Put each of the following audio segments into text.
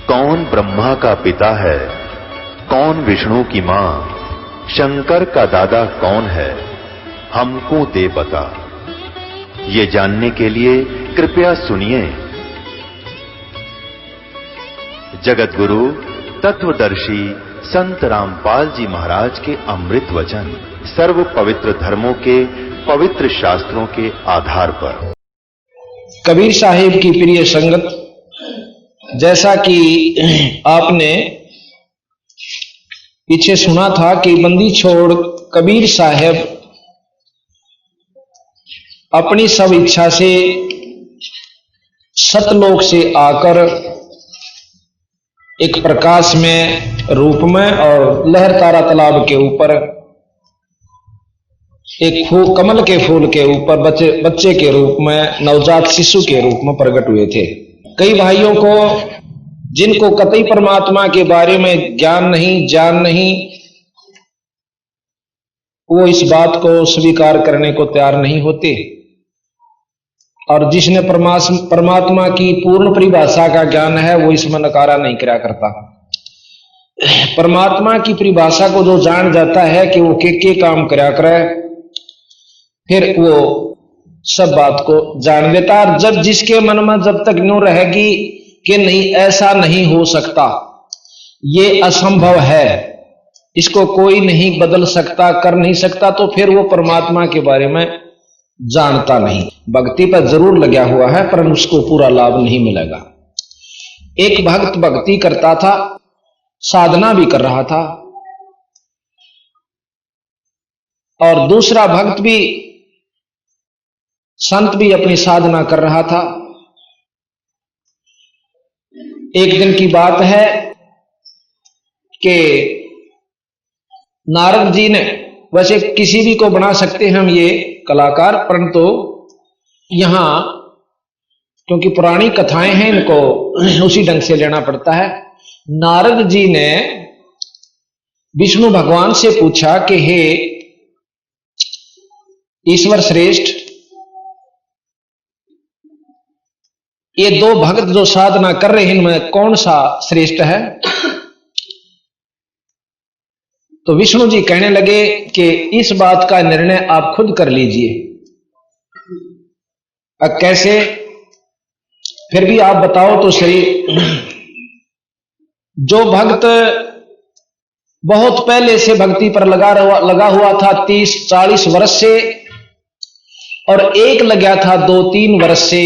कौन ब्रह्मा का पिता है, कौन विष्णु की मां, शंकर का दादा कौन है, हमको दे बता। ये जानने के लिए कृपया सुनिए। जगत गुरु तत्वदर्शी संत रामपाल जी महाराज के अमृत वचन सर्व पवित्र धर्मों के पवित्र शास्त्रों के आधार पर। कबीर साहिब की प्रिय संगत, जैसा कि आपने पीछे सुना था कि बंदी छोड़ कबीर साहब अपनी सब इच्छा से सतलोक से आकर एक प्रकाश में रूप में और लहर तारा तालाब के ऊपर एक कमल के फूल के ऊपर बच्चे के रूप में, नवजात शिशु के रूप में प्रकट हुए थे। कई भाइयों को जिनको कतई परमात्मा के बारे में ज्ञान नहीं, वो इस बात को स्वीकार करने को तैयार नहीं होते, और जिसने परमात्मा की पूर्ण परिभाषा का ज्ञान है वो इसमें नकारा नहीं किया करता। परमात्मा की परिभाषा को जो जान जाता है कि वो के काम करा करे, फिर वो सब बात को जान लेता। और जब जिसके मन में जब तक न्यू रहेगी कि नहीं ऐसा नहीं हो सकता, ये असंभव है, इसको कोई नहीं बदल सकता, कर नहीं सकता, तो फिर वो परमात्मा के बारे में जानता नहीं। भक्ति पर जरूर लगा हुआ है पर उसको पूरा लाभ नहीं मिलेगा। एक भक्त भक्ति करता था, साधना भी कर रहा था, और दूसरा भक्त भी, संत भी अपनी साधना कर रहा था। एक दिन की बात है कि नारद जी ने, वैसे किसी भी को बना सकते हैं हम ये कलाकार, परंतु यहां क्योंकि पुरानी कथाएं हैं इनको उसी ढंग से लेना पड़ता है। नारद जी ने विष्णु भगवान से पूछा कि हे ईश्वर श्रेष्ठ, ये दो भक्त जो साधना कर रहे हैं इनमें कौन सा श्रेष्ठ है? तो विष्णु जी कहने लगे कि इस बात का निर्णय आप खुद कर लीजिए। अब कैसे? फिर भी आप बताओ तो सही। जो भक्त बहुत पहले से भक्ति पर लगा हुआ था 30-40 वर्ष से, और एक लगा था 2-3 वर्ष से,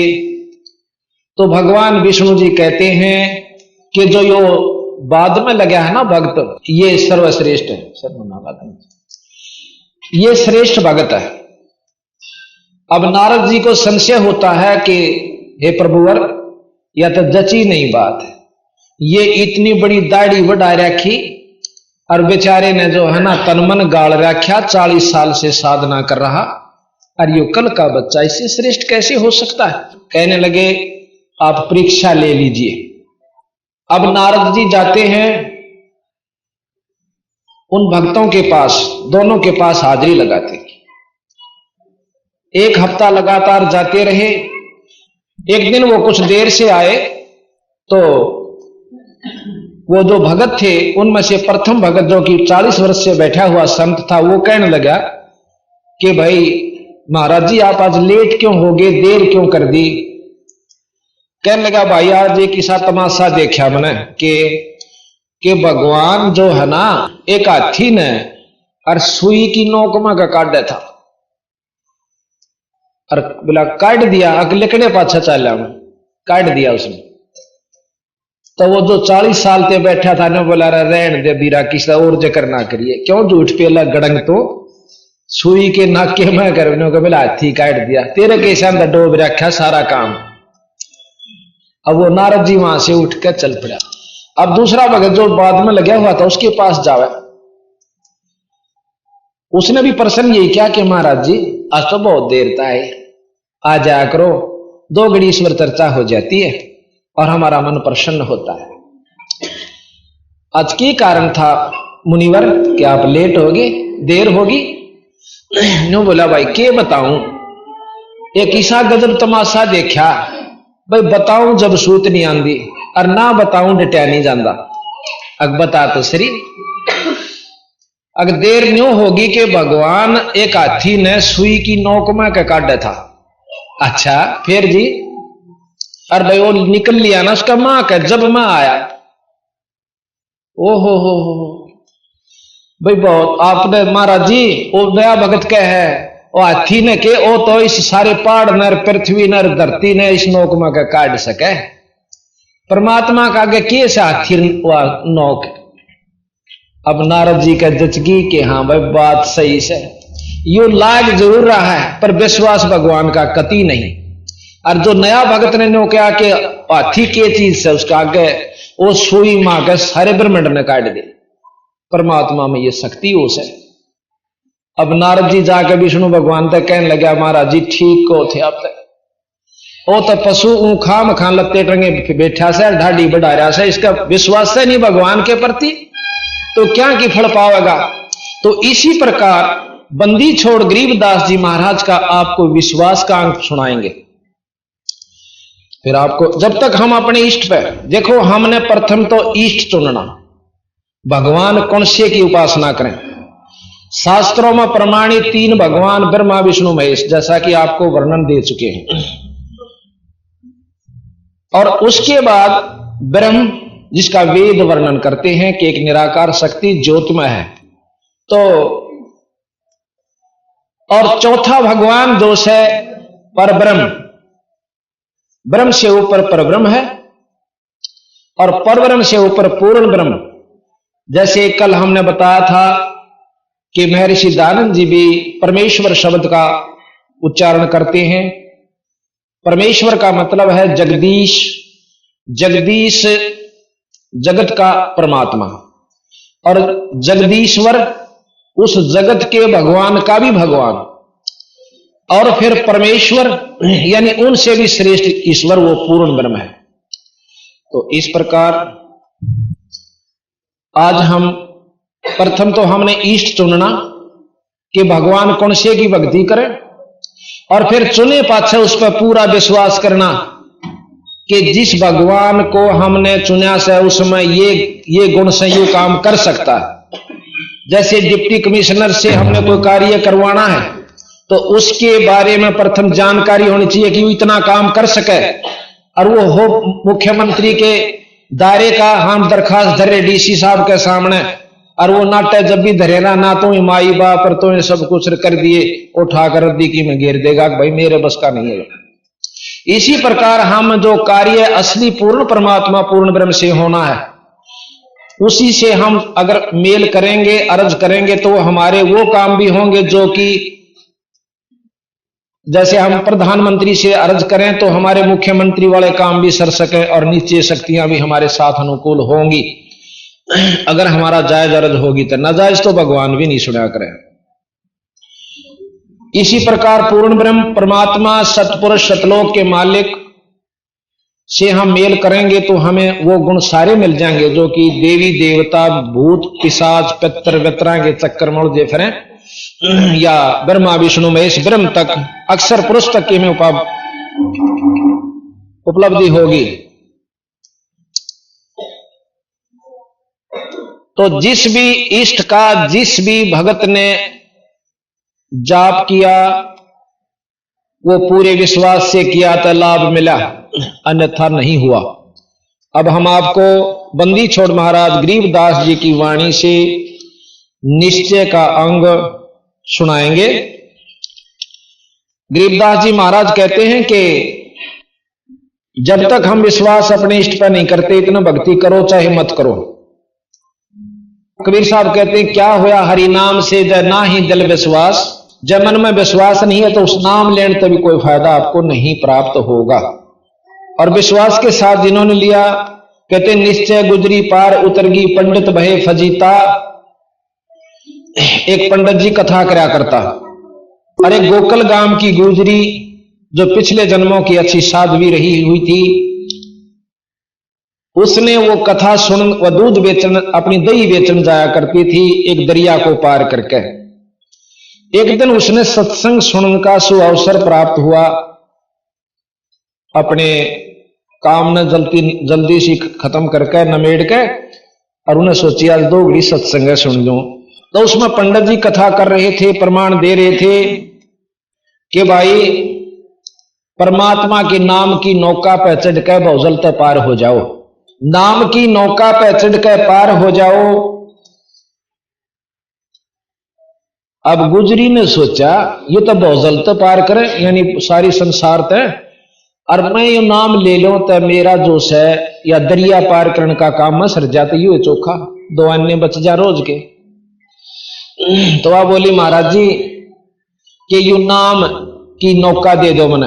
तो भगवान विष्णु जी कहते हैं कि जो यो बाद में लगा है ना भक्त, ये सर्वश्रेष्ठ है। ये श्रेष्ठ भक्त है। अब नारद जी को संशय होता है कि हे प्रभुवर, यह तो जची नहीं बात है, ये इतनी बड़ी दाढ़ी बढ़ा रखी और बेचारे ने जो है ना तनमन गाल रखा, 40 साल से साधना कर रहा, और ये कल का बच्चा इससे श्रेष्ठ कैसे हो सकता है? कहने लगे आप परीक्षा ले लीजिए। अब नारद जी जाते हैं उन भक्तों के पास, दोनों के पास हाजिरी लगाते। 1 हफ्ता लगातार जाते रहे। एक दिन वो कुछ देर से आए तो वो जो भगत थे उनमें से प्रथम भगत, जो कि 40 वर्ष से बैठा हुआ संत था, वो कहने लगा कि भाई महाराज जी आप आज लेट क्यों हो गए, देर क्यों कर दी? कहने लगा भाई आज एक ऐसा तमाशा देखा मैंने कि भगवान जो है ना एक हाथी ने और सुई की नोक में का काटा था, और बोला काट दिया, अगले पाछा चला में काट दिया उसने। तो वो जो 40 साल से बैठा था ना बोला रहन दे बीरा, किसी और जिक्र ना करिए, क्यों झूठ पेला गड़ंग, तो सुई के नाके में करने को बोला हाथी काट दिया, तेरे कैसे अंदर डोब रखा सारा काम। अब वो नारद जी वहां से उठ कर चल पड़ा। अब दूसरा भगत जो बाद में लगा हुआ था उसके पास जावे, उसने भी प्रश्न यही किया कि महाराज जी आज तो बहुत देर था है, आ जाया करो, 2 घड़ी ईश्वर चर्चा हो जाती है और हमारा मन प्रसन्न होता है। आज की कारण था मुनिवर कि आप लेट होगे, देर होगी? नो बोला भाई के बताऊं, एक ऐसा गजब तमाशा देखा, भाई बताऊं जब सूत नहीं आंदी, और ना बताऊं डटिया नहीं जाता। अग बता तो सही, अगर देर न्यू होगी कि भगवान एक हाथी ने सुई की नोक में के काटा था। अच्छा फिर जी, और भाई वो निकल लिया ना उसका मां का, जब मां आया ओहो हो भाई बहुत आपने महाराज जी वो नया भगत के है वो हाथी ने के ओ तो इस सारे पहाड़ नर पृथ्वी नर धरती ने इस नोक में का काट सके। परमात्मा का आगे कैसे हाथी नोक। अब नारद जी का जचगी कि हाँ भाई बात सही से यू लाग जरूर रहा है पर विश्वास भगवान का कति नहीं। और जो नया भगत ने नो क्या कि हाथी के चीज से उसका आगे वो सुई मां के सारे ब्रह्मांड ने काट दे। परमात्मा में ये शक्ति हो से। अब नारद जी जाके विष्णु भगवान तक कहने लगा महाराज जी ठीक को थे आप तक वो तो पशु खाम खान लगते टंगे बैठा से ढाडी बढ़ा रहा से, इसका विश्वास है नहीं भगवान के प्रति तो क्या की फल पावेगा। तो इसी प्रकार बंदी छोड़ गरीबदास जी महाराज का आपको विश्वास का अंक सुनाएंगे। फिर आपको जब तक हम अपने इष्ट पे देखो, हमने प्रथम तो इष्ट चुनना, भगवान कौन से की उपासना करें। शास्त्रों में प्रमाणित 3 भगवान ब्रह्मा विष्णु महेश जैसा कि आपको वर्णन दे चुके हैं। और उसके बाद ब्रह्म जिसका वेद वर्णन करते हैं कि एक निराकार शक्ति ज्योतिमय है। तो और चौथा भगवान दोष है परब्रह्म, ब्रह्म से ऊपर परब्रह्म है और परब्रह्म से ऊपर पूर्ण ब्रह्म। जैसे कल हमने बताया था कि महर्षि दयानंद जी भी परमेश्वर शब्द का उच्चारण करते हैं। परमेश्वर का मतलब है जगदीश, जगदीश जगत का परमात्मा, और जगदीश्वर उस जगत के भगवान का भी भगवान, और फिर परमेश्वर यानी उनसे भी श्रेष्ठ ईश्वर वो पूर्ण ब्रह्म है। तो इस प्रकार आज हम प्रथम तो हमने इष्ट चुनना कि भगवान कौन से की भक्ति करें, और फिर चुने पाछे उस पर पूरा विश्वास करना कि जिस भगवान को हमने चुना से उसमें ये गुण से ये काम कर सकता है। जैसे डिप्टी कमिश्नर से हमने कोई कार्य करवाना है तो उसके बारे में प्रथम जानकारी होनी चाहिए कि वो इतना काम कर सके, और वो हो मुख्यमंत्री के दायरे का हम दरखास्त धरे डीसी साहब के सामने, और वो नाटे जब भी धरेना ना तो माई बाप पर तो सब कुछ कर दिए उठाकर रद्दी की में घेर देगा, भाई मेरे बस का नहीं है। इसी प्रकार हम जो कार्य असली पूर्ण परमात्मा पूर्ण ब्रह्म से होना है उसी से हम अगर मेल करेंगे अर्ज करेंगे तो हमारे वो काम भी होंगे जो कि जैसे हम प्रधानमंत्री से अर्ज करें तो हमारे मुख्यमंत्री वाले काम भी सर सके और नीचे शक्तियां भी हमारे साथ अनुकूल होंगी। अगर हमारा जायज अर्ज होगी तो नाजायज तो भगवान भी नहीं सुना करें। इसी प्रकार पूर्ण ब्रह्म परमात्मा सतपुरुष सतलोक के मालिक से हम मेल करेंगे तो हमें वो गुण सारे मिल जाएंगे जो कि देवी देवता भूत पिशाच पितर वितरा के चक्कर में उलझे फिरें, या ब्रह्मा विष्णु महेश ब्रह्म तक अक्षर पुरुष तक की में उपलब्धि होगी। तो जिस भी इष्ट का जिस भी भगत ने जाप किया वो पूरे विश्वास से किया तो लाभ मिला, अन्यथा नहीं हुआ। अब हम आपको बंदी छोड़ महाराज गरीबदास जी की वाणी से निश्चय का अंग सुनाएंगे। गरीबदास जी महाराज कहते हैं कि जब तक हम विश्वास अपने इष्ट पर नहीं करते इतना भक्ति करो चाहे मत करो। कबीर साहब कहते हैं क्या होया हरि नाम से जय ना ही दिल विश्वास, जब मन में विश्वास नहीं है तो उस नाम लेने तभी कोई फायदा आपको नहीं प्राप्त होगा। और विश्वास के साथ जिन्होंने लिया कहते निश्चय गुजरी पार उतरगी पंडित भय फजीता। एक पंडित जी कथा करा करता, अरे गोकल गांव की गुजरी जो पिछले जन्मों की अच्छी साध्वी रही हुई थी उसने वो कथा सुन वह दूध बेचन अपनी दही बेचन जाया करती थी एक दरिया को पार करके। एक दिन उसने सत्संग सुनने का सुअवसर प्राप्त हुआ अपने काम ने जल्दी सी खत्म करके नमेड़ के, और उन्हें सोची आज 2 घड़ी सत्संग सुन लूं। तो उसमें पंडित जी कथा कर रहे थे, प्रमाण दे रहे थे कि भाई परमात्मा के नाम की नौका पे चढ़ के भवजल तक पार हो जाओ, नाम की नौका पे चढ़ के पार हो जाओ। अब गुजरी ने सोचा ये तो भवजल तक पार करे, यानी सारी संसार तक, और मैं ये नाम ले लूं तो मेरा जो है या दरिया पार करने का काम में सर जाते यू चोखा 2 अन्य बच जा रोज के। तो वह बोली महाराज जी कि यू नाम की नौका दे दो मने।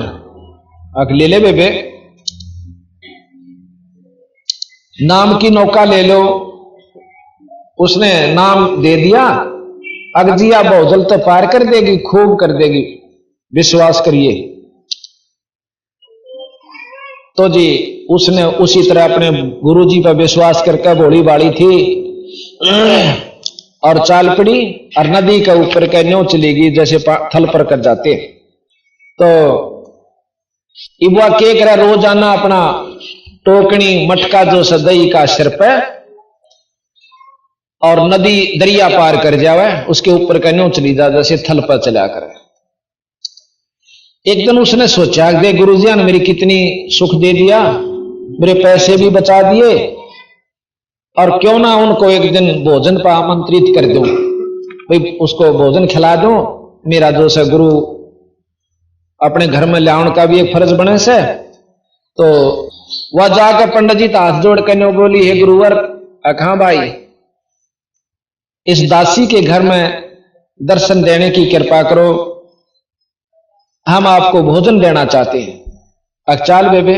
आख ले ले बेबे, नाम की नौका ले लो। उसने नाम दे दिया, अगजिया भवजल तो पार कर देगी, खूब कर देगी, विश्वास करिए। तो जी उसने उसी तरह अपने गुरुजी पर विश्वास करके भोली बाड़ी थी और चाल पड़ी और नदी के ऊपर के न्यों चलेगी जैसे थल पर कर जाते। तो इबुआ के करा रोजाना अपना टोकनी मटका जो सदई का सिर पे और नदी दरिया पार कर जावे, उसके ऊपर का न्यों चली जा जैसे थल पर चला करे। एक दिन उसने सोचा दे गुरुजी ने मेरी कितनी सुख दे दिया, मेरे पैसे भी बचा दिए, और क्यों ना उनको एक दिन भोजन पर आमंत्रित कर दूं, भाई उसको भोजन खिला दूं। मेरा जो है गुरु अपने घर में लाने का भी एक फर्ज बने से। तो वह जाकर पंडित जी हाथ जोड़ कर बोली, हे गुरुवर कहां भाई, इस दासी के घर में दर्शन देने की कृपा करो, हम आपको भोजन देना चाहते हैं। चाल बेबे,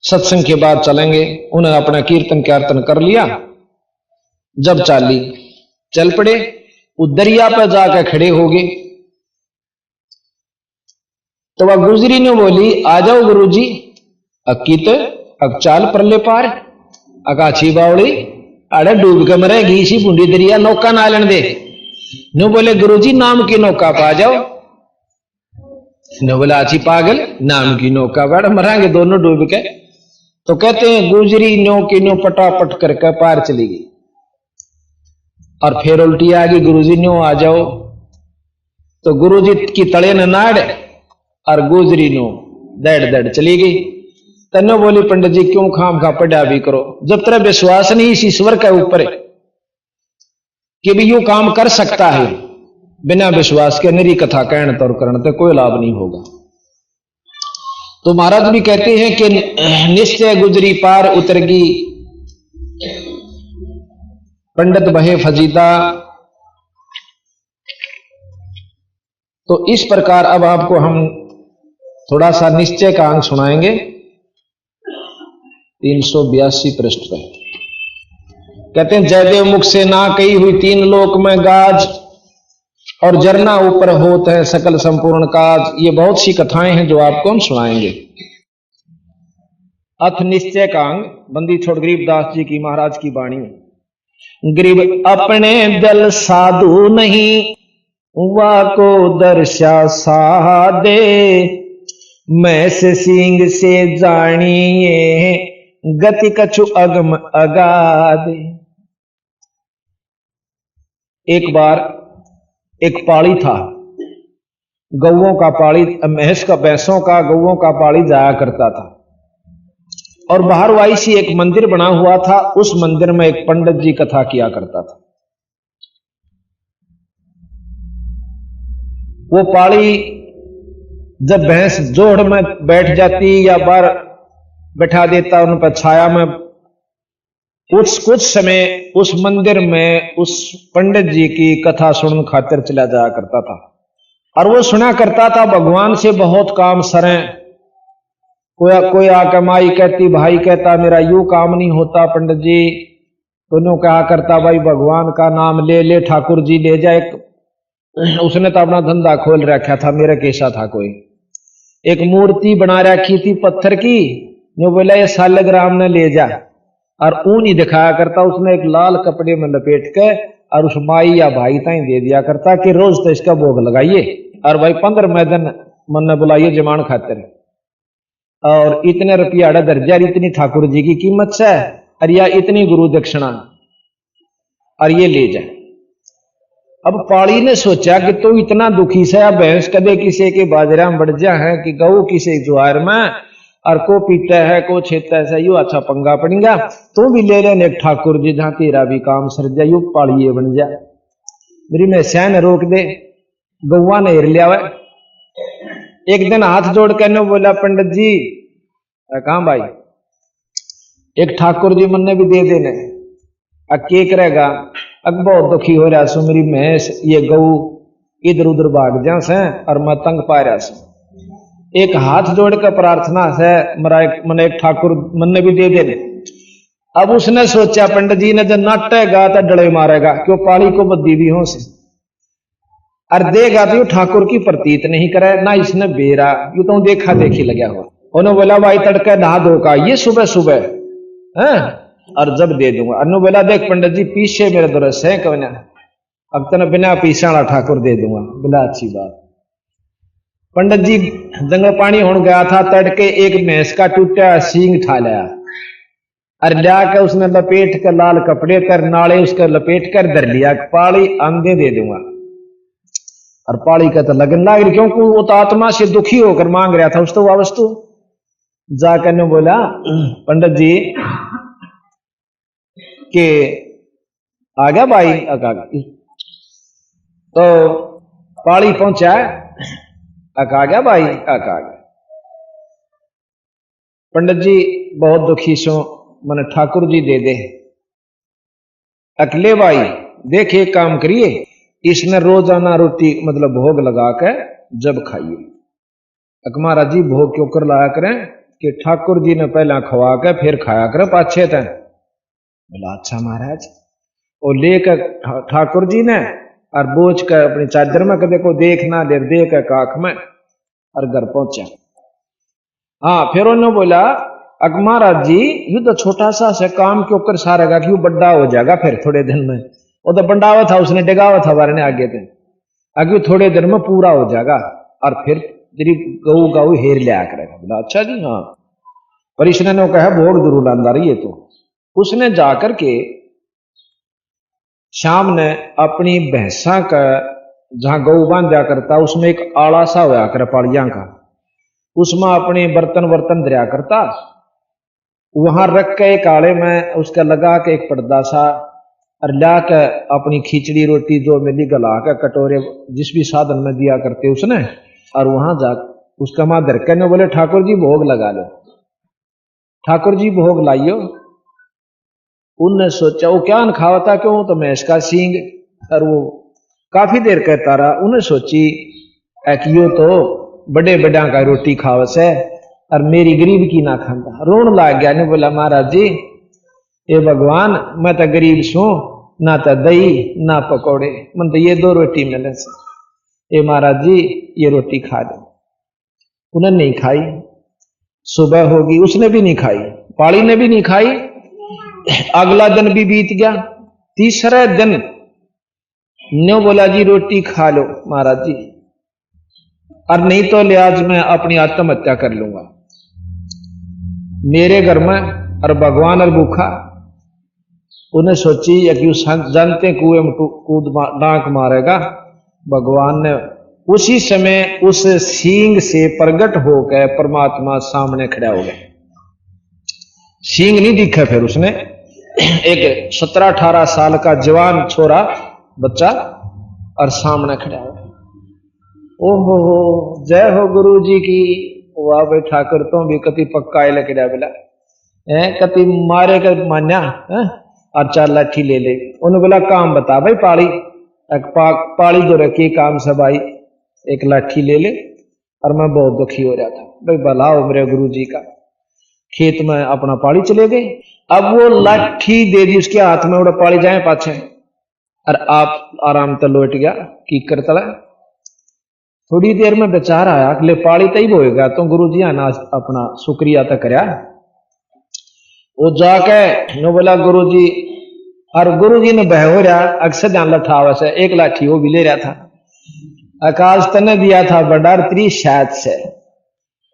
सत्संग के बाद चलेंगे। उन्हें अपना कीर्तन कर लिया। जब चाली चल पड़े, वो दरिया पर जाकर खड़े हो गए। तो वह गुजरी ने बोली, आ जाओ गुरुजी। अकीत अब चाल परले पार, अकाछी बावड़ी अरे डूब के मरेगी इसी बूंदी दरिया, नौका ना लेने दे। नो बोले गुरुजी नाम की नौका पा जाओ। नो बोला अच्छी पागल, नाम की नौका बड़ मरांगे दोनों डूब के। तो कहते हैं गुजरी नो की नो पटापट करके पार चली गई, और फिर उल्टी आ गई, गुरुजी नो आ जाओ। तो गुरुजी की तड़े न नाड़ और गुजरी नो दड़ दड़ चली गई। तन्नो बोली पंडित जी क्यों खाम खा पड़ा भी करो, जब तेरा विश्वास नहीं इस ईश्वर के ऊपर कि भी यू काम कर सकता है, बिना विश्वास के निरी कथा कहने तो करने तो कोई लाभ नहीं होगा। तो महाराज भी कहते हैं कि निश्चय गुजरी पार उतरगी, पंडित बहे फजीदा। तो इस प्रकार अब आपको हम थोड़ा सा निश्चय का अंग सुनाएंगे। 382 पृष्ठ पे कहते हैं, जयदेव मुख से ना कही हुई 3 लोक में गाज, और जरना ऊपर होत है सकल संपूर्ण काज। ये बहुत सी कथाएं हैं जो आपको हम सुनाएंगे। अथ निश्चय का अंग, बंदी छोड़ गरीबदास जी की महाराज की वाणी। गरीब अपने दल साधु नहीं, वा को दर्शा साधे, मैं से सिंह से जानिए, गति कछु अगम अगाधे। एक बार एक पाड़ी था, गौओं का पाड़ी, भैंसों का गौओं का पाड़ी जाया करता था, और बाहर वाई सी एक मंदिर बना हुआ था। उस मंदिर में एक पंडित जी कथा किया करता था। वो पाड़ी जब भैंस जोड़ में बैठ जाती या बाहर बैठा देता उन पर छाया में, कुछ समय उस मंदिर में उस पंडित जी की कथा सुन खातिर चला जाया करता था। और वो सुना करता था भगवान से बहुत काम सरें। कोई आकर माई कहती, भाई कहता मेरा यूं काम नहीं होता पंडित जी, तो कहा करता भाई भगवान का नाम ले ले, ठाकुर जी ले जाए। उसने तो अपना धंधा खोल रखा था। मेरा कैसा था, कोई एक मूर्ति बना रखी थी पत्थर की, जो बोला ये सालग्राम ने ले जा, और ऊन ही दिखाया करता। उसने एक लाल कपड़े में लपेट के और उस माई या भाई ताई दे दिया करता कि रोज तो इसका भोग लगाइए, और भाई 15 दिन मन ने बुलाइए जमान खातिर। और इतने रुपया दर्जा, इतनी ठाकुर जी की कीमत से, और या इतनी गुरु दक्षिणा, और ये ले जाए। अब पाली ने सोचा कि तो इतना दुखी से भैंस कदे किसी के बाजरा में बढ़ जा है कि गऊ किसी ज्वार में, और को पीता है को छेता है, यू अच्छा पंगा पड़ेगा। तू भी ले लेने एक ठाकुर जी जहां तेरा भी काम सर जा, यू पालिए बन जा। मेरी मैं सैन रोक दे, गौवा ने हिर लिया। एक दिन हाथ जोड़ कर बोला, पंडित जी कहा भाई एक ठाकुर जी मन ने भी दे देने। अब के करेगा, अब बहुत दुखी हो रहा सो, मेरी भैंस ये गऊ इधर उधर भाग जा से और मैं तंग पा रहा सो। एक हाथ जोड़ कर प्रार्थना से मन एक ठाकुर मन ने भी दे देने। अब उसने सोचा पंडित जी ने जब नाटेगा तो डले मारेगा, क्यों पाली को बद्दी भी हो से, और देगा तो ठाकुर की प्रतीत नहीं करे ना, इसने बेरा यू तो देखा देखी लगा हुआ। उन्होंने बोला भाई तड़के नहा धो का ये सुबह सुबह है, और जब दे दूंगा। अनु बोला देख पंडित जी पीछे मेरे दुरस है कौन, अब तो बिना पीछा वाला ठाकुर दे दूंगा। बोला अच्छी बात। पंडित जी जंगल पानी होने गया था, तड़के एक भैंस का टूटा सींग ठा लिया, और जाकर उसने लपेट कर लाल कपड़े कर नाले उसका लपेट कर धर लिया, पाली आंधे दे दूंगा। और पाली का तो लगन लाग रही, क्योंकि वो तो आत्मा से दुखी होकर मांग रहा था उस तो वस्तु। जाकर ने बोला पंडित जी के आ गया भाई, तो पाली पहुंचा, आ गया भाई, आ गया। पंडित जी बहुत दुखी सो, मन ठाकुर जी दे दे। अकेले भाई देख एक काम करिए, इसने रोजाना रोटी मतलब भोग लगा कर जब खाइए। अकमारा जी भोग क्यों कर लाया करें कि ठाकुर जी ने पहला खवा कर फिर खाया करें पाछे तय। बोला अच्छा महाराज। और लेकर ठाकुर जी ने और बोझ कर अपनी चादर में कदे को देखना दे दे कर काख में, और घर पहुंचा। हाँ फिर उन्होंने बोला अकमाराज जी यू तो छोटा सा से काम क्यों कर सारेगा, क्यों बड़ा हो जाएगा फिर थोड़े दिन में। वो तो बंडावा था उसने डिगावा था बारे ने आगे थे, आगे थोड़े दिन में पूरा हो जाएगा, और फिर तेरी गऊ गऊ हेर लिया करेगा। बोला अच्छा जी हाँ। पर इसने ने कहा भोग जरूर लांदा रही है। तो उसने जाकर के शाम ने अपनी भैंसा का जहां गऊ बांधा करता उसमें एक आड़ा सा होया कर पाड़िया का, उसमें अपने बर्तन वर्तन दरिया करता, वहां रख के एक आड़े में उसका लगा के एक पर्दा सा, और ला के अपनी खिचड़ी रोटी जो मिली गला के कटोरे जिस भी साधन में दिया करते उसने, और वहां जा उसका मां धर के बोले ठाकुर जी भोग लगा लो। ठाकुर जी भोग लाइयो। उनने सोचा वो क्या खावता क्यों, तो मैं इसका सींग, और वो काफी देर कहता रहा। उन्हें सोची यो तो बड़े बड़ा का रोटी खावस है और मेरी गरीब की ना खांदा। रोन लाग गया ने बोला महाराज जी ये भगवान मैं तो गरीब छू, ना तो दही ना पकौड़े, मन तो ये दो रोटी मिले से, ये महाराज जी ये रोटी खा दो। उन्हें नहीं खाई। सुबह होगी उसने भी नहीं खाई, पाली ने भी नहीं खाई। अगला दिन भी बीत गया। तीसरे दिन न्यो बोला जी रोटी खा लो महाराज जी, और नहीं तो लिहाज मैं अपनी आत्महत्या कर लूंगा। मेरे घर में और भगवान और भूखा। उन्हें सोची या कि जानते कुएं में कूद डांक मारेगा। भगवान ने उसी समय उस सींग से प्रकट होकर परमात्मा सामने खड़ा हो गया। सींग नहीं दिखा। फिर उसने एक 17-18 साल का जवान छोरा बच्चा और सामने खड़ा हो गया। ओहो हो जय हो गुरु जी की। वाह भाई ठाकुर तो भी कति पक्का लकड़ा बिला है, कति मारे कर मान्या है, और 4 लाठी ले ले। उन्होंने बोला काम बता भाई पाली। पाली जो रखी काम से भाई एक लाठी ले ले। और मैं बहुत दुखी हो रहा था भाई, भला हो मेरे गुरु जी का। खेत में अपना पाली चले गए। अब वो लाठी दे दी उसके हाथ में, उड़ा पाली जाए पाछे, और आप आराम तो लौट गया की करता। थोड़ी देर में बेचारा आया, अगले पाली तई होएगा तो गुरु जी आना अपना शुक्रिया तो करया। वो जाके नो बोला गुरु जी, और गुरु जी ने बह हो रहा अक्सर ध्यान लठावा से एक लाठी वो भी ले रहा था। आकाश तने दिया था बड़ा 30 शायद से,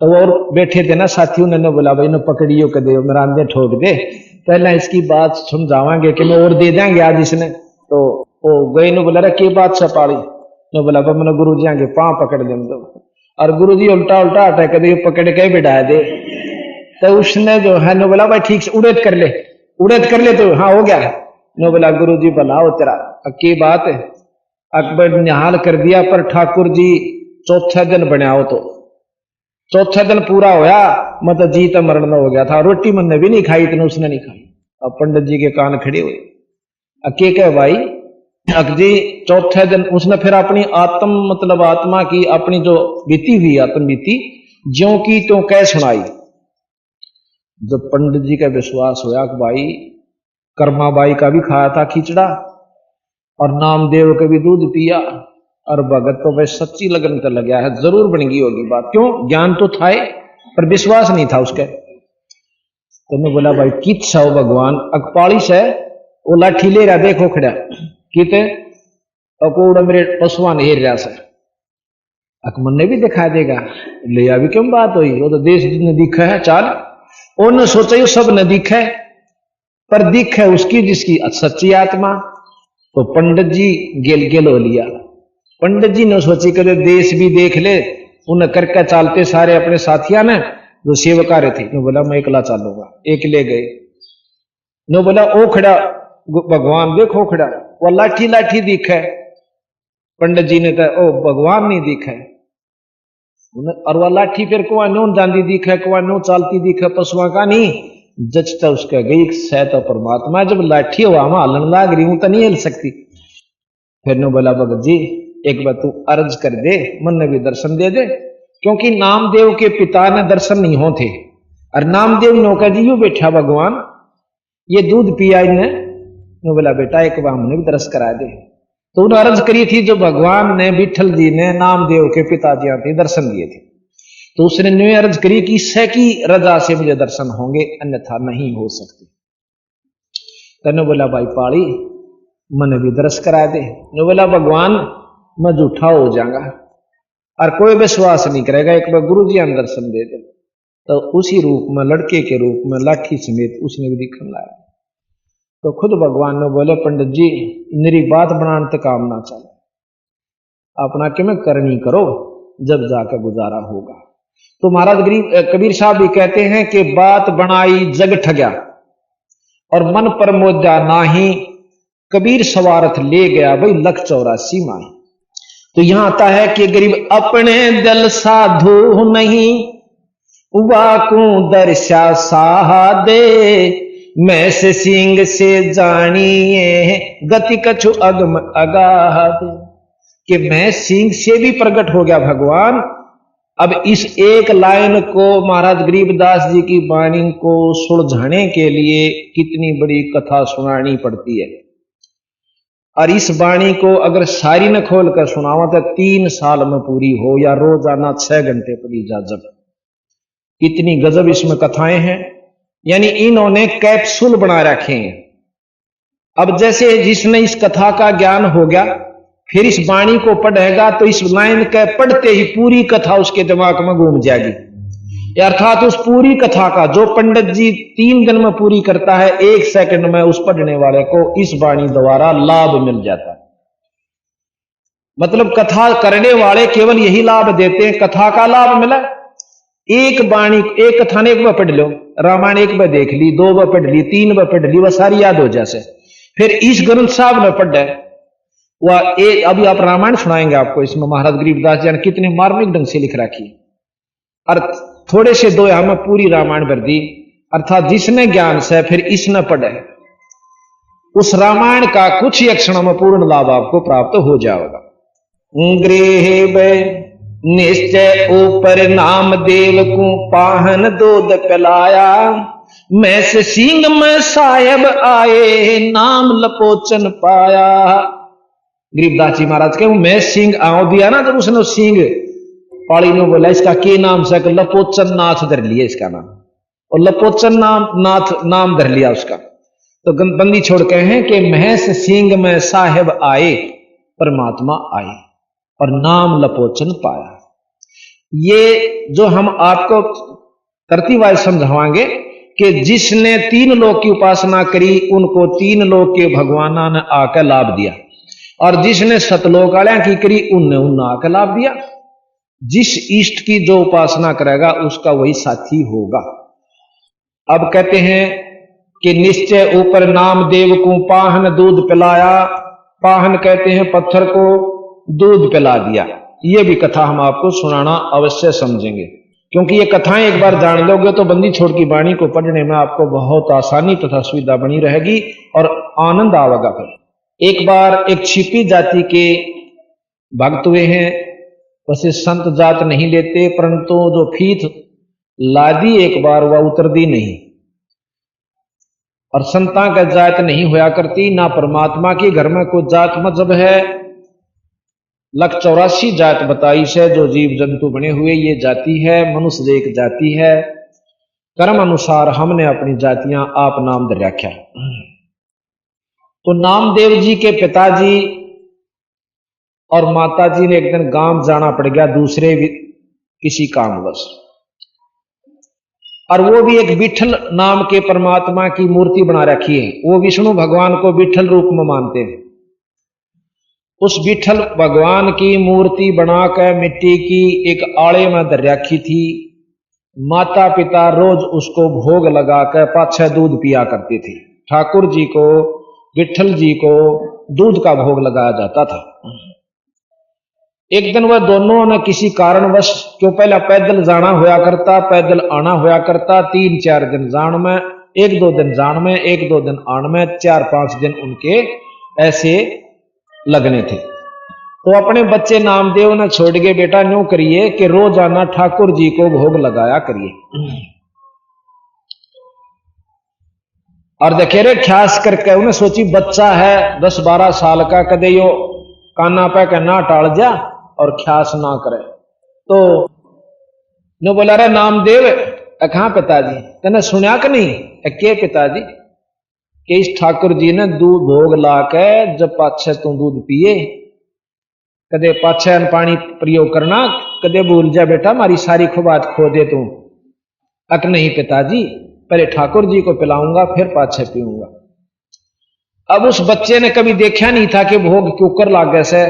तो वो और बैठे थे ना साथियों ने बोला भाई ने पकड़ियो के दे मरांदे ठोक दे, पहले इसकी बात समझावांगे कि मैं और दे देंगे आज इसने। तो वो गई ने बोला के बात से पाड़ी ने बोला मैंने गुरु जी आगे पाँव पकड़ दे दो, और गुरु जी उल्टा उल्टा हटा के दे पकड़ के बिठा दे। तो उसने जो है ने बोला भाई ठीक से उड़द कर ले, उड़द कर ले, तो हाँ हो गया। ने बोला गुरु जी बनाओ तेरा की बात है। अकबर निहाल कर दिया, पर ठाकुर जी चौथा दिन बनाओ, तो चौथा दिन पूरा होया मतलब जी तो मरण हो गया था, रोटी मन ने भी नहीं खाई, इतने उसने नहीं खाई। अब पंडित जी के कान खड़े हुए, अके कह भाई अक जी चौथे दिन उसने फिर अपनी आत्म मतलब आत्मा की अपनी जो बीती हुई आत्म बीती ज्यों की त्यों कह सुनाई। जब पंडित जी का विश्वास होया कि भाई कर्माबाई का भी खाया था खिचड़ा और नामदेव का भी दूध पिया, और भगत तो भाई सच्ची लगन कर लग गया है, जरूर बन गई होगी बात। क्यों? ज्ञान तो था पर विश्वास नहीं था उसके। तो मैं बोला भाई कित सा हो भगवान? अकपाली से वो लाठी ले रहा, देखो खड़ा किते अकोड़ा मेरे पशुआ ने हेर रहा से, अकमन ने भी दिखा देगा ले अभी क्यों बात हुई, वो तो देश ने दिखा है चाल, उन्होंने सोचा ये सब न दिखे, पर दिख है उसकी जिसकी सच्ची आत्मा। तो पंडित जी गेल हो लिया। पंडित जी ने सोची कि देश भी देख ले, उन्हें करके चालते सारे अपने साथिया ने जो सेवकारे थे। ने बोला मैं अकेला चालूंगा, एक ले गए। ने बोला ओ खड़ा भगवान देखो खड़ा, वो लाठी लाठी दिखे। पंडित जी ने कहा ओ भगवान नहीं दिखे, और वह लाठी फिर कुआ नो जाती दिखे, कुआ नो चालती दिखे, पशुआ का नहीं जचता उसका गई सह तो परमात्मा। जब लाठी हवा में हलन लाग रही हूं तो नहीं हिल सकती। फिर ने बोला भगत जी एक बार तू अर्ज कर दे, मन ने भी दर्शन दे दे, क्योंकि नामदेव के पिता ने दर्शन नहीं होते, और नामदेव नौका जी यू बैठा भगवान ये दूध पिया इन्हें। ने बोला बेटा एक बार हमने भी दर्श करा दे। तो उन्हें अर्ज करी थी जो भगवान ने विठल जी ने नामदेव के पिताजी थे दर्शन दिए थे, तो उसने न्यू अर्ज करी कि इससे की रजा से मुझे दर्शन होंगे, अन्यथा नहीं हो सकते। तने बोला भाई पाड़ी मन भी दर्श करा दे। ने बोला भगवान मैं झूठा हो जाऊंगा और कोई विश्वास नहीं करेगा, एक बार गुरु जी दर्शन दे दे। तो उसी रूप में लड़के के रूप में लाठी समेत उसने भी दिखने लाया। तो खुद भगवान ने बोले पंडित जी मेरी बात बनाने तक काम ना चले, अपना कि मैं करनी करो जब जाकर गुजारा होगा। तो महाराज कबीर साहब भी कहते हैं कि बात बनाई जग ठग्या और मन पर मोजा नाही, कबीर सवारथ ले गया भाई लख 84 माही। तो यहां आता है कि गरीब अपने दिल साधु नहीं, वाकू दर्शा साहा दे, मैं से सिंह से जानिए गति कछु अगम अगाह दे। कि मैं सिंह से भी प्रकट हो गया भगवान। अब इस एक लाइन को महाराज गरीबदास जी की वाणी को सुलझाने के लिए कितनी बड़ी कथा सुनानी पड़ती है, और इस वाणी को अगर सारी न खोल कर सुनावा तो 3 साल में पूरी हो, या रोजाना 6 घंटे पर इजाजत। कितनी गजब इसमें कथाएं हैं, यानी इन्होंने कैप्सूल बना रखे हैं। अब जैसे जिसने इस कथा का ज्ञान हो गया फिर इस वाणी को पढ़ेगा तो इस लाइन के पढ़ते ही पूरी कथा उसके दिमाग में घूम जाएगी। अर्थात उस पूरी कथा का जो पंडित जी 3 दिन में पूरी करता है, 1 सेकंड में उस पढ़ने वाले को इस वाणी द्वारा लाभ मिल जाता है। मतलब कथा करने वाले केवल यही लाभ देते हैं, कथा का लाभ मिला। एक वाणी एक कथा ने एक बार पढ़ लो, रामायण एक बार देख ली, 2 बार पढ़ ली, 3 बार पढ़ ली, वह सारी याद हो जैसे। फिर इस ग्रंथ साहब ने पढ़ा वह अभी आप रामायण सुनाएंगे आपको, इसमें महाराज गरीबदास जी ने कितने मार्मिक ढंग से लिख रखी, और थोड़े से 2 में पूरी रामायण भर दी। अर्थात जिसने ज्ञान से फिर इसने पढ़े उस रामायण का कुछ ही क्षणों में पूर्ण लाभ आपको प्राप्त हो जाएगा। गृह निश्चय ऊपर नाम देव को पाहन दूध पिलाया, मैं से सिंह में साहेब आए नाम लपोचन पाया। गरीबदास जी महाराज के मैं सिंह आओ दिया ना, जब उसने सिंह पाली ने बोला इसका के नाम से, लपोचन नाथ धर लिया इसका नाम, और लपोचन नाथ नाम धर लिया उसका। तो बंदी छोड़ के हैं कि महेश सिंह में साहेब आए, परमात्मा आए और नाम लपोचन पाया। ये जो हम आपको तरतीबवार समझावांगे कि जिसने 3 लोक की उपासना करी उनको 3 लोक के भगवाना ने आकर लाभ दिया, और जिसने सतलोक वाले की करी उन्हें आकर लाभ दिया। जिस इष्ट की जो उपासना करेगा उसका वही साथी होगा। अब कहते हैं कि निश्चय ऊपर नामदेव को पाहन दूध पिलाया। पाहन कहते हैं पत्थर को दूध पिला दिया। ये भी कथा हम आपको सुनाना अवश्य समझेंगे, क्योंकि ये कथाएं एक बार जान लोगे तो बंदी छोड़ की वाणी को पढ़ने में आपको बहुत आसानी तथा सुविधा बनी रहेगी और आनंद आवेगा। फिर एक बार एक छिपी जाति के भक्त हुए हैं, वैसे संत जात नहीं लेते, परंतु जो फीत लादी एक बार वह उतरदी नहीं, और संता का जात नहीं होया करती ना परमात्मा की। घर में कोई जात मजहब है, 184 जात बताई से जो जीव जंतु बने हुए ये जाति है। मनुष्य एक जाति है, कर्म अनुसार हमने अपनी जातियां आप नाम दे रखा। तो नामदेव जी के पिताजी और माताजी ने एक दिन गांव जाना पड़ गया दूसरे किसी कामवश, और वो भी एक विठल नाम के परमात्मा की मूर्ति बना रखी है। वो विष्णु भगवान को विठल रूप में मानते हैं। उस विठल भगवान की मूर्ति बनाकर मिट्टी की एक आड़े में धर रखी थी। माता पिता रोज उसको भोग लगाकर 5-6 दूध पिया करते थे। ठाकुर जी को, विठल जी को दूध का भोग लगाया जाता था। एक दिन वह दोनों ने किसी कारणवश, क्यों पहला पैदल जाना होया करता, पैदल आना होया करता, 3-4 दिन जान में, 1-2 दिन जान में, 1-2 दिन आन में, 4-5 दिन उनके ऐसे लगने थे। तो अपने बच्चे नामदेव ने छोड़ के बेटा न्यों करिए कि रोजाना ठाकुर जी को भोग लगाया करिए। और देखे रे ख्यास करके उन्हें सोची बच्चा है 10-12 साल का, कदे यो काना पे के ना टाल जा और ख्यास ना करे। तो नो बोला रे नामदेव कहां पिताजी, तेने सुना कि नहीं? के पिताजी कि इस ठाकुर जी ने दूध भोग ला के जब पाछे तू दूध पिए, कदे पाछे पानी प्रयोग करना, कदे भूल जा बेटा मारी सारी खुबात खो दे तू। अक नहीं पिताजी, पहले ठाकुर जी को पिलाऊंगा फिर पाछे पीऊंगा। अब उस बच्चे ने कभी देखा नहीं था कि भोग क्यों लागे से।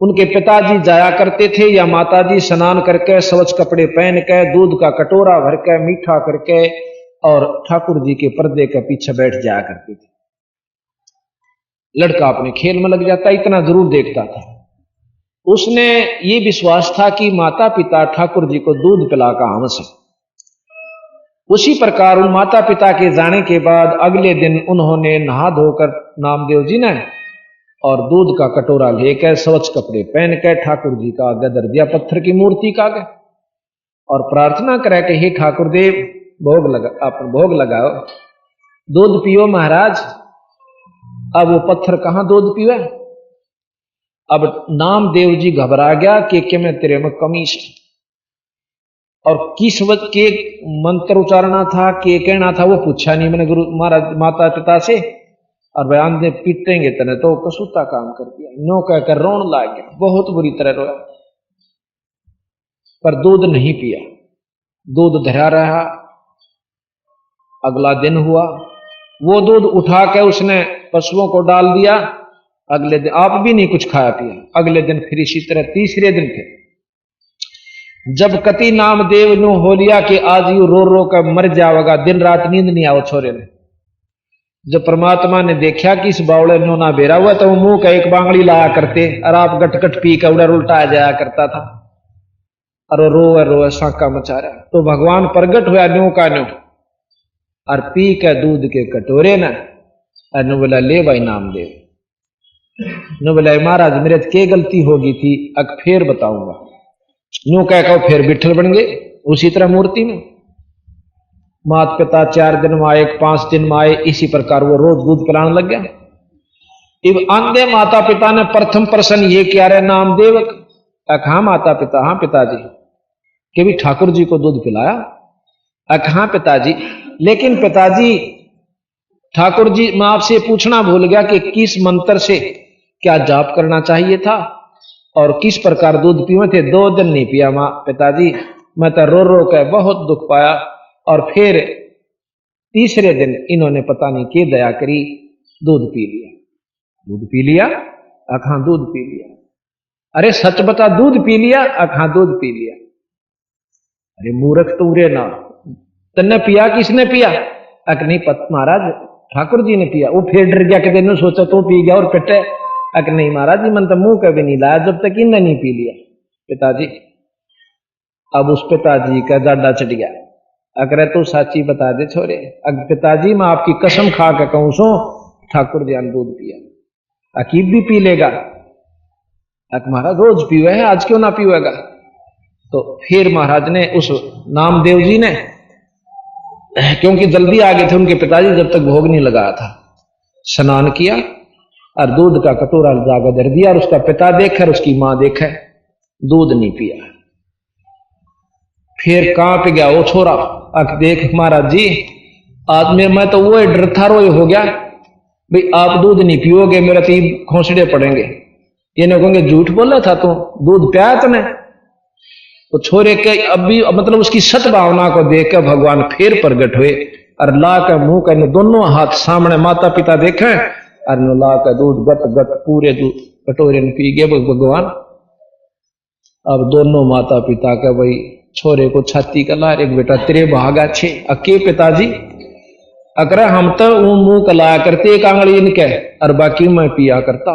उनके पिताजी जाया करते थे या माताजी स्नान करके स्वच्छ कपड़े पहन के दूध का कटोरा भर के मीठा करके और ठाकुर जी के पर्दे के पीछे बैठ जाया करते थे। लड़का अपने खेल में लग जाता, इतना जरूर देखता था। उसने ये विश्वास था कि माता पिता ठाकुर जी को दूध पिला का हमस है। उसी प्रकार उन माता पिता के जाने के बाद अगले दिन उन्होंने नहा धोकर नामदेव जी ने और दूध का कटोरा लेकर स्वच्छ कपड़े पहन कर ठाकुर जी का आगे धर दिया, पत्थर की मूर्ति का आगे, और प्रार्थना करे कि हे ठाकुर देव भोग लगा, आप भोग लगाओ, दूध पियो महाराज। अब वो पत्थर कहां दूध पीवे। अब नामदेव जी घबरा गया कि मैं तेरे में कमी से, और किस वक्त के मंत्र उचारना था, के कहना था वो पूछा नहीं मैंने गुरु महाराज माता पिता से, और बयान दे पीटेंगे तने तो कसूता काम कर दिया। नो कहकर रोन लाग गया, बहुत बुरी तरह रोया, पर दूध नहीं पिया, दूध धरा रहा। अगला दिन हुआ, वो दूध उठा के उसने पशुओं को डाल दिया। अगले दिन आप भी नहीं कुछ खाया पिया। अगले दिन फिर इसी तरह, तीसरे दिन फिर जब कति नामदेव नो हो लिया कि आज यू रो रो कर मर जाएगा, दिन रात नींद नहीं आओ छोरे ने। जब परमात्मा ने देखा कि इस बावड़े नो ना बेरा हुआ तो मुंह का एक बांगड़ी लाया करते और आप गटगट पी कर उड़र उल्टा जाया करता था, और रो साका मचा रहा। तो भगवान प्रगट हुआ न्यू का न्यू, और पी के दूध के कटोरे न नु बोला ले भाई नामदेव। नु बोला महाराज मेरे क्या गलती होगी थी, अब फिर बताऊंगा। न्यू कह फिर बिठल बन गए उसी तरह मूर्ति में। मात पिता 4 दिन में आए, 5 दिन में आए, इसी प्रकार वो रोज दूध पिलाने लग गया। इब अंधे माता पिता ने प्रथम प्रश्न ये किया रे नामदेव, हाँ माता पिता, हाँ पिताजी, कि भी ठाकुर जी को दूध पिलाया? हाँ पिताजी, लेकिन पिताजी ठाकुर जी मैं आपसे पूछना भूल गया कि किस मंत्र से क्या जाप करना चाहिए था। और किस प्रकार दूध पीवे थे। 2 दिन नहीं पिया माँ पिताजी, मैं तो रो रो के बहुत दुख पाया। और फिर तीसरे दिन इन्होंने पता नहीं क्या दया करी, दूध पी लिया। दूध पी लिया? हाँ दूध पी लिया। अरे सच बता, दूध पी लिया? हाँ दूध पी लिया। अरे मूर्ख तूरे ना, तन्ने पिया? किसने पिया? अक नहीं महाराज, ठाकुर जी ने पिया। वो फिर डर गया कि तेने सोचा तो पी गया और पिटे। अक नहीं महाराज जी, मन तो मुंह कभी नहीं लाया जब तक इन्हें नहीं पी लिया। पिताजी, अब उस पिताजी का जाडा चढ़ गया। अगर तू साची बता दे छोरे। अग पिताजी मैं आपकी कसम खा के कहूं सो, ठाकुर जी ने दूध पिया। अकीब भी पी लेगा? अक महाराज रोज पीवे है, आज क्यों ना पीवेगा? तो फिर महाराज ने उस नामदेव जी ने, क्योंकि जल्दी आ गए थे उनके पिताजी, जब तक भोग नहीं लगाया था, स्नान किया और दूध का कटोरा जाकर धर दिया। और उसका पिता देखे और उसकी मां देखे, दूध नहीं पिया। फिर कांप गया वो छोरा। अक देख महाराज जी, आज में मैं तो वो डर था, रोए हो गया भाई, आप दूध नहीं पियोगे मेरे तो खोसड़े पड़ेंगे। ये नहीं कहेंगे झूठ बोला था तू, दूध पिया तूने? तो छोरे के अभी मतलब उसकी सत भावना को देख कर भगवान फिर प्रगट हुए और ला कर मुंह कर दोनों हाथ सामने माता पिता देखे और ला कर दूध गट गट पूरे दूध कटोरे में पी गए भगवान। अब दोनों माता पिता का भाई छोरे को छाती का ला, एक बेटा तेरे भाग अच्छे अके पिताजी। अगर हम तो वो मुंह कलाया करते एक आंगली इनके और बाकी मैं पिया करता।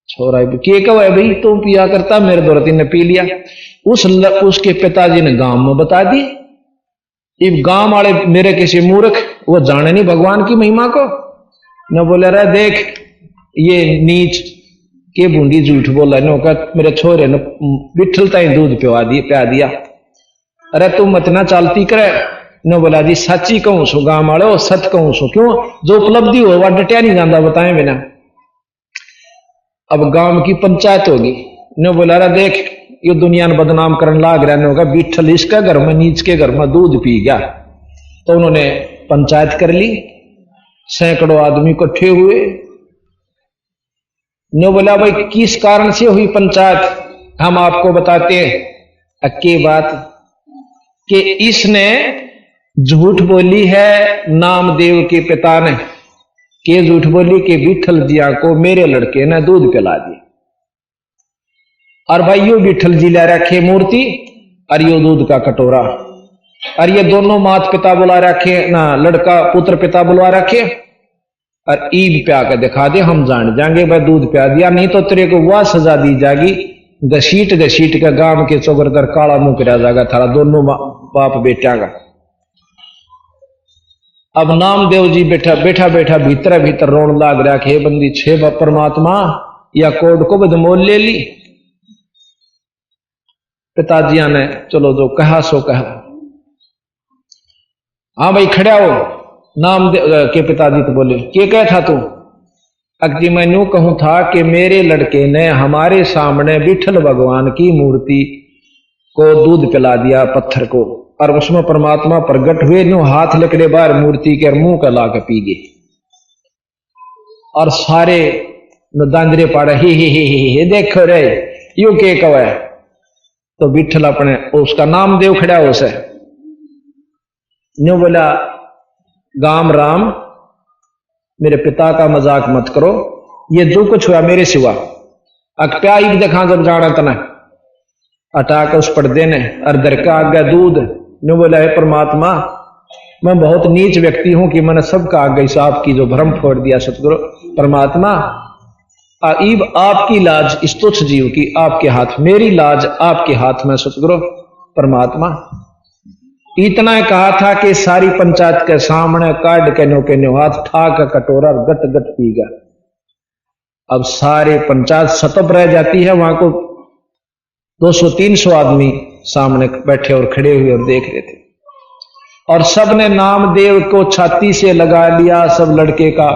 छोरा के कहो है भाई तुम पिया करता, मेरे दौरती ने पी लिया। उसके पिताजी ने गांव में बता दी। इब गांव वाले मेरे किसी मूर्ख वो जाने नहीं भगवान की महिमा को, न बोले रहे देख ये नीच के बूंदी झूठ बोला नो का मेरे छोरे ने विठलता ही दूध पिया दिया। अरे तू मत ना चालती करे। न बोला जी सच्ची कहूं सो गांव वाले, सच कहूं सो। क्यों? जो उपलब्धि हो वह डटिया नहीं जाता बताए बिना। अब गांव की पंचायत होगी, ने बोला रहा देख ये दुनिया ने बदनाम करने लाग रहा होगा, विठल इसके घर में नीच के घर में दूध पी गया। तो उन्होंने पंचायत कर ली, सैकड़ों आदमी इकट्ठे हुए। ने बोला भाई किस कारण से हुई पंचायत, हम आपको बताते हैं। अक्की बात कि इसने झूठ बोली है नामदेव के पिता ने, के झूठ बोली कि विठल जिया को मेरे लड़के ने दूध पिला दिया। और भाई यो विठल जी ला रखे मूर्ति और यो दूध का कटोरा, और ये दोनों माता पिता बुला रखे ना, लड़का पुत्र पिता बुलवा रखे और ईब प्या के दिखा दे, हम जान जाएंगे भाई दूध प्या दिया, नहीं तो तेरे को वह सजा दी जाएगी घसीट घसीट के गांव के चौगरदर काला मुंह करा जाएगा थारा दोनों बाप बेटिया का। अब नामदेव जी बैठा बैठा बैठा भीतर भीतर रोन लाग रहा कि बंदी छे परमात्मा या कोड को बदमोल ले ली। पिताजिया ने चलो जो कहा सो कहा। हाँ भाई खड़ा हो। नामदेव के पिताजी तो बोले क्या कह था तू? अक्जी मैं यूं कहूं था कि मेरे लड़के ने हमारे सामने विठल भगवान की मूर्ति को दूध पिला दिया पत्थर को, और उसमें परमात्मा प्रगट हुए, न्यू हाथ लकड़े बाहर मूर्ति के मुंह का ला के पी गए। और सारे दांदरे पाड़े ही देखो रे यू के कवे। तो विठल अपने उसका नाम देव खड़ा हो से न्यू बोला गाम राम मेरे पिता का मजाक मत करो, ये जो कुछ हुआ मेरे सिवा अकप्या ही देखा जब जाना तना अटाक उस पर्दे ने और दरका आगे दूध न्यू बोला है परमात्मा मैं बहुत नीच व्यक्ति हूं कि मैंने सबका आगे हिसाब की जो भ्रम फोड़ दिया सतगुरु परमात्मा। ईब आपकी लाज इस तुच्छ जीव की आपके हाथ, मेरी लाज आपके हाथ में सतगुरु परमात्मा। इतना कहा था कि सारी पंचायत के सामने काट के नो हाथ ठाक कटोरा गट गट पी गया। अब सारे पंचायत सतब रह जाती है, वहां को 200-300 आदमी सामने बैठे और खड़े हुए और देख रहे थे, और सबने नामदेव को छाती से लगा लिया। सब लड़के का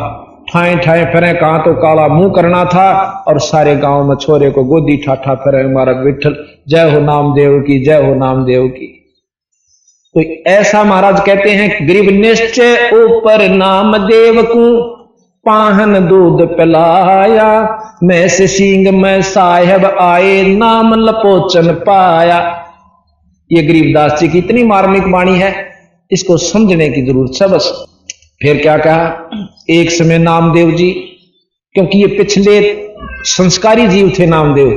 ठाए ठाए फिरे, कहां तो काला मुंह करना था, और सारे गांव में छोरे को गोदी ठाठा फिरे हमारा विठल जय हो नामदेव की, जय हो नामदेव की। तो ऐसा महाराज कहते हैं गरीब निश्चय ऊपर नामदेव को पाहन दूध पिलाया, मैं से सींग में साहेब आए, नाम लपोचन पाया। ये गरीबदास जी की इतनी मार्मिक वाणी है, इसको समझने की जरूरत है बस। फिर क्या कहा, एक समय नामदेव जी, क्योंकि ये पिछले संस्कारी जीव थे नामदेव,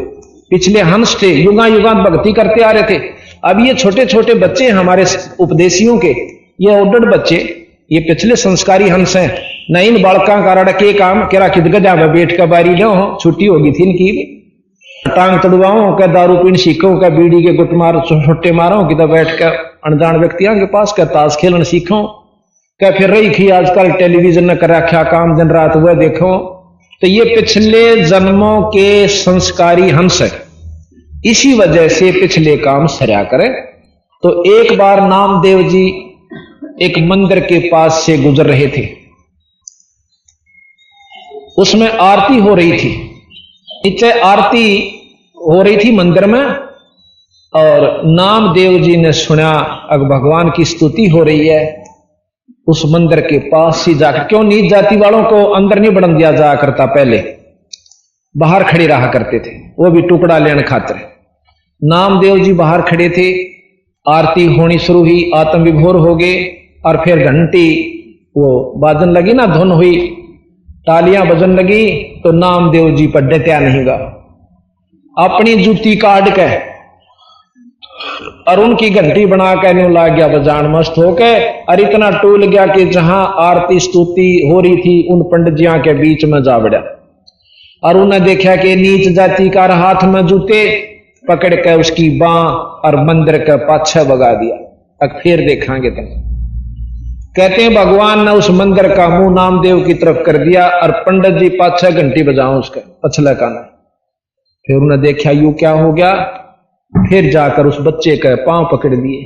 पिछले हंस थे, युगा युगा भक्ति करते आ रहे थे। अब ये छोटे छोटे बच्चे हमारे उपदेशियों के, ये उड्डड़ बच्चे, ये पिछले संस्कारी हंस हैं। न इन बालका का रड़के काम केरा किद गजा में बैठ कर बारी लो, छुट्टी होगी थी इनकी, टांग तड़वाओ क्या दारू पीन सीखो क्या बीड़ी के गुट मार छुट्टे मारो कि बैठ कर अनजान व्यक्तियों के पास क्या ताश खेलन सीखो क्या फिर रही थी आजकल टेलीविजन न कर रखा काम दिन रात हुआ देखो। तो ये पिछले जन्मों के संस्कारी हंस है, इसी वजह से पिछले काम सरया करे। तो एक बार नामदेव जी एक मंदिर के पास से गुजर रहे थे, उसमें आरती हो रही थी, नीचे आरती हो रही थी मंदिर में, और नामदेव जी ने सुना अब भगवान की स्तुति हो रही है। उस मंदिर के पास ही जाकर, क्यों नीच जाति वालों को अंदर नहीं बढ़न दिया जा करता, पहले बाहर खड़े रहा करते थे, वो भी टुकड़ा लेने खातिर। नामदेव जी बाहर खड़े थे, आरती होनी शुरू हुई, आत्म विभोर हो गए, और फिर घंटी वो बाजन लगी ना, धुन हुई, तालियां बजन लगी, तो नामदेव जी पर डटा नहीं गा, अपनी जूती काट के और उनकी घंटी बना के न्यू लाग गया बजान मस्त होके, और इतना टूल गया कि जहां आरती स्तुति हो रही थी उन पंडित जियां के बीच में जा बढ़ा, और उन्हें देखा कि नीच जाति का हाथ में जूते पकड़ के उसकी बां और मंदिर के पाछे भगा दिया। अब फिर देखांगे तुम। कहते हैं भगवान ने उस मंदिर का मुंह नामदेव की तरफ कर दिया, और पंडित जी पाछे घंटी बजाओ उसका पछले काना। फिर उन्हें देखा यू क्या हो गया, फिर जाकर उस बच्चे के पांव पकड़ दिए,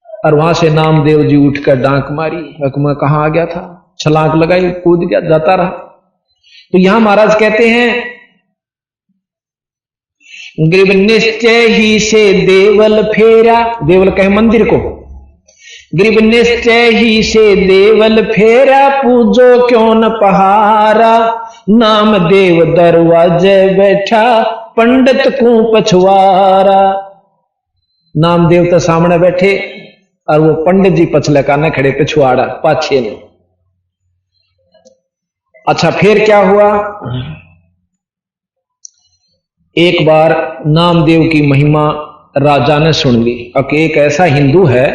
और वहां से नामदेव जी उठकर डांक मारी, मैं कहां आ गया था, छलांग लगाई, कूद गया, जाता रहा। तो यहां महाराज कहते हैं, गरीब निश्चय ही से देवल फेरा, देवल कहे मंदिर को, गरीब निश्चय ही से देवल फेरा, पूजो क्यों न पहारा, नाम देव दरवाजे बैठा, पंडित को पछवारा। नामदेव तो सामने बैठे और वो पंडित जी पछले काने खड़े, पिछवाड़ा पाछे ने। अच्छा फिर क्या हुआ, एक बार नामदेव की महिमा राजा ने सुन ली। अब एक ऐसा हिंदू है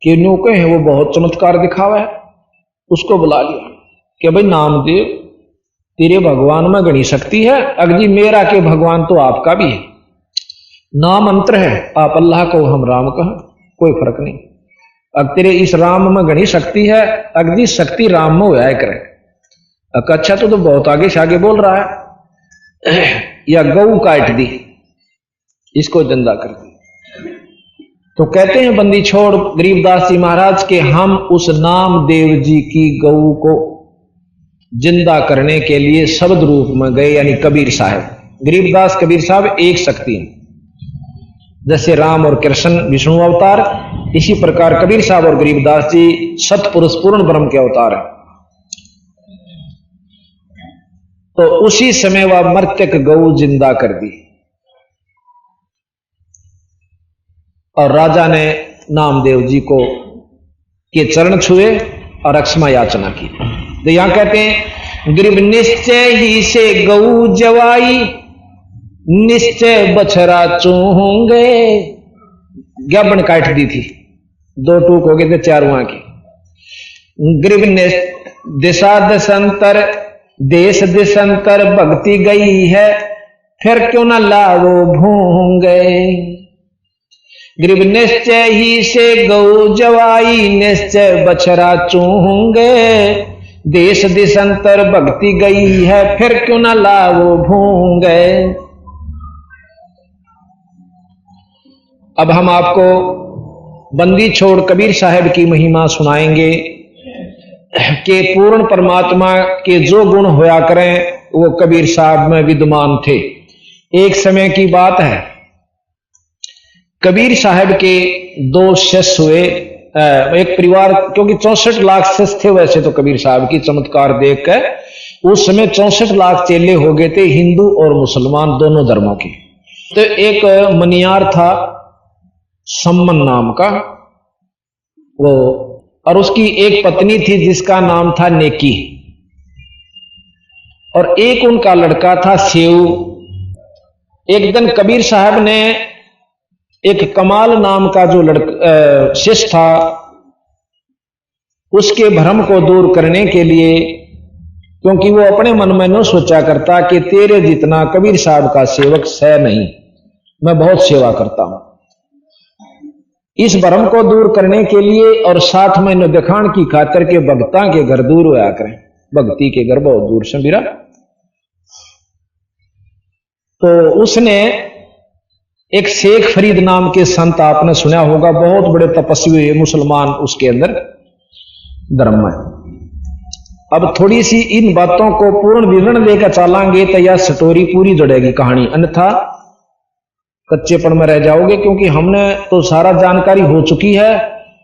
कि नो कहे वो बहुत चमत्कार दिखावा है, उसको बुला लिया कि भाई नामदेव तेरे भगवान में घनी शक्ति है, अगजी मेरा के भगवान तो आपका भी है, नाम मंत्र है, आप अल्लाह को हम राम कहें कोई फर्क नहीं, अब तेरे इस राम में घनी शक्ति है, अगजी शक्ति राम में होया करे। अच्छा तो बहुत आगे से आगे बोल रहा है, या गऊ काट दी, इसको जिंदा कर दी। तो कहते हैं बंदी छोड़ गरीबदास जी महाराज के, हम उस नामदेव जी की गऊ को जिंदा करने के लिए शब्द रूप में गए, यानी कबीर साहब। गरीबदास कबीर साहब एक शक्ति, जैसे राम और कृष्ण विष्णु अवतार, इसी प्रकार कबीर साहब और गरीबदास जी सतपुरुष पूर्ण ब्रह्म के अवतार हैं। तो उसी समय वह मर्त्यक गऊ जिंदा कर दी, और राजा ने नामदेव जी को के चरण छुए और अक्षमा याचना की। तो यहां कहते हैं, गरीब निश्चय ही से गऊ जवाई, निश्चय बछरा चूहोंगे। गबन काट दी थी, दो टूक हो गए थे चार वहां के। गरीब दिशा दशंतर, देश दिशंतर भक्ति गई है, फिर क्यों न लावो भूंगे। गरीब निश्चय ही से गऊ जवाई, निश्चय बछरा चूहोंगे, देश दिशंतर भक्ति गई है, फिर क्यों न लावो भूंगे। अब हम आपको बंदी छोड़ कबीर साहब की महिमा सुनाएंगे कि पूर्ण परमात्मा के जो गुण होया करें वो कबीर साहब में विद्यमान थे। एक समय की बात है, कबीर साहब के दो शिष्य हुए, एक परिवार, क्योंकि 64 लाख शिष्य थे वैसे तो कबीर साहब की चमत्कार देख कर उस समय 64 लाख चेले हो गए थे, हिंदू और मुसलमान दोनों धर्मों के। तो एक मनियार था सम्मन नाम का, वो, और उसकी एक पत्नी थी जिसका नाम था नेकी, और एक उनका लड़का था सेऊ। एक दिन कबीर साहब ने एक कमाल नाम का जो शिष्य था उसके भ्रम को दूर करने के लिए, क्योंकि वो अपने मन में न सोचा करता कि तेरे जितना कबीर साहब का सेवक है नहीं, मैं बहुत सेवा करता हूं, इस भ्रम को दूर करने के लिए और साथ में न दिखाण की खातिर के भक्ता के घर दूर होया करें, भक्ति के घर बहुत दूर से बिरा। तो उसने एक शेख फरीद नाम के संत, आपने सुना होगा, बहुत बड़े तपस्वी हुए मुसलमान उसके अंदर धर्म में। अब थोड़ी सी इन बातों को पूर्ण विवरण लेकर चलांगे तो यह स्टोरी पूरी जुड़ेगी कहानी, अन्यथा कच्चेपन में रह जाओगे, क्योंकि हमने तो सारा जानकारी हो चुकी है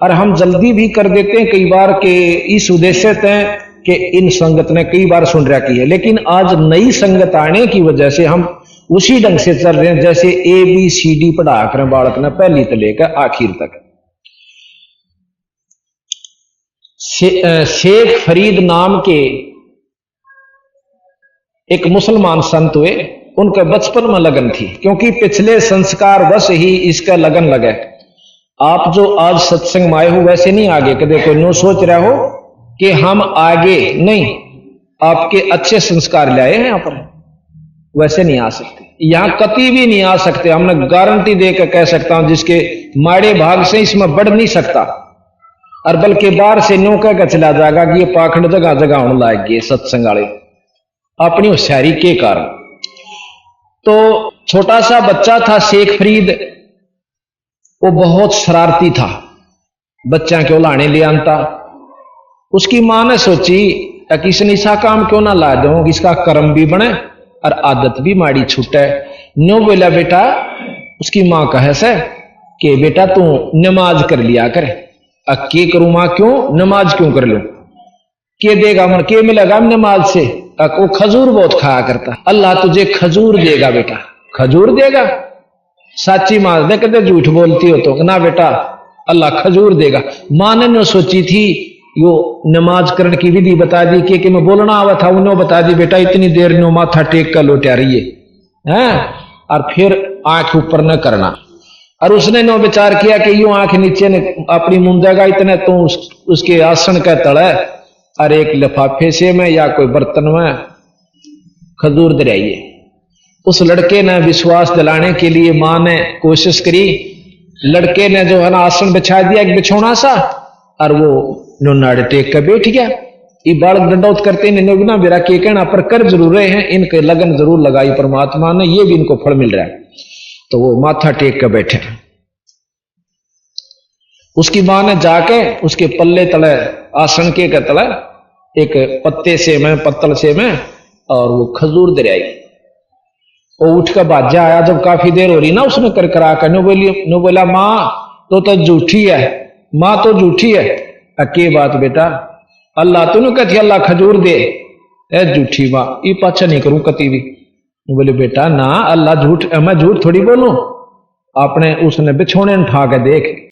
और हम जल्दी भी कर देते हैं कई बार के इस उद्देश्य से कि इन संगत ने कई बार सुन रखी है, लेकिन आज नई संगत आने की वजह से हम उसी ढंग से चल रहे हैं जैसे ABCD पढ़ा कर बालक ने पहली से लेकर आखिर तक। शेख फरीद नाम के एक मुसलमान संत हुए, उनके बचपन में लगन थी, क्योंकि पिछले संस्कार बस ही इसका लगन लगे। आप जो आज सत्संग में आए हो वैसे नहीं आगे कदे कोई नो सोच रहे हो कि हम आगे नहीं, आपके अच्छे संस्कार लाए हैं यहाँ पर, वैसे नहीं आ सकते, यहां कभी भी नहीं आ सकते। हमने गारंटी देकर कह सकता हूं जिसके माड़े भाग से इसमें बढ़ नहीं सकता, और बल्कि बाहर से न्यू कह कर चला जाएगा कि ये पाखंड जगह जगह होने लायक गए सत्संग वाले अपनी होशियारी के कारण। तो छोटा सा बच्चा था शेख फरीद, वो बहुत शरारती था, बच्चा क्यों लाने ले आता। उसकी मां ने सोची किसी ऐसा काम क्यों ना ला दूं इसका कर्म भी बने और आदत भी माड़ी छूटे। नो बोला बेटा, उसकी मां कहे से कि बेटा तू नमाज कर लिया कर। के करूं मां, क्यों नमाज क्यों कर लूं, के देगा मन, के मिलेगा नमाज से। वो खजूर बहुत खाया करता, अल्लाह तुझे खजूर देगा बेटा, खजूर देगा। साची मां दे कहते झूठ बोलती हो तो, ना बेटा अल्लाह खजूर देगा। मां ने सोची थी यो नमाज करने की विधि बता दी कि मैं बोलना आवा था, उन्होंने बता दी बेटा इतनी देर नो माथा टेक कर लोटा रही है, और फिर आंख ऊपर न करना। और उसने नो विचार किया कि यूं आंख नीचे ने अपनी मुंदेगा इतने तो उसके आसन का तड़ा और एक लिफाफे से में या कोई बर्तन में खजूर दराइए। उस लड़के ने विश्वास दिलाने के लिए मां ने कोशिश करी, लड़के ने जो है ना आसन बिछा दिया एक बिछौना सा, और वो नाड़े टेक कर बैठ गया। ये बालक दंडौत करते ना मेरा के कहना पर कर जरूर रहे हैं, इनके लगन जरूर लगाई परमात्मा ने, ये भी इनको फल मिल रहा है। तो वो माथा टेक कर बैठे। उसकी मां ने जाके उसके पल्ले तले आसन के तले एक पत्ते से में पत्तल से में और वो खजूर दरियाई। वो उठ कर बाजा आया, जब काफी देर हो रही ना उसने कर करा कर नो बोला मां तो झूठी है, मां तो झूठी है। के बात बेटा, अल्लाह तूने कहती अल्लाह खजूर दे, झूठी मां ये पाछा नहीं करूं कति भी। बोले बेटा ना अल्लाह झूठ, मैं झूठ थोड़ी बोलूं। आपने उसने बिछोने उठा के देख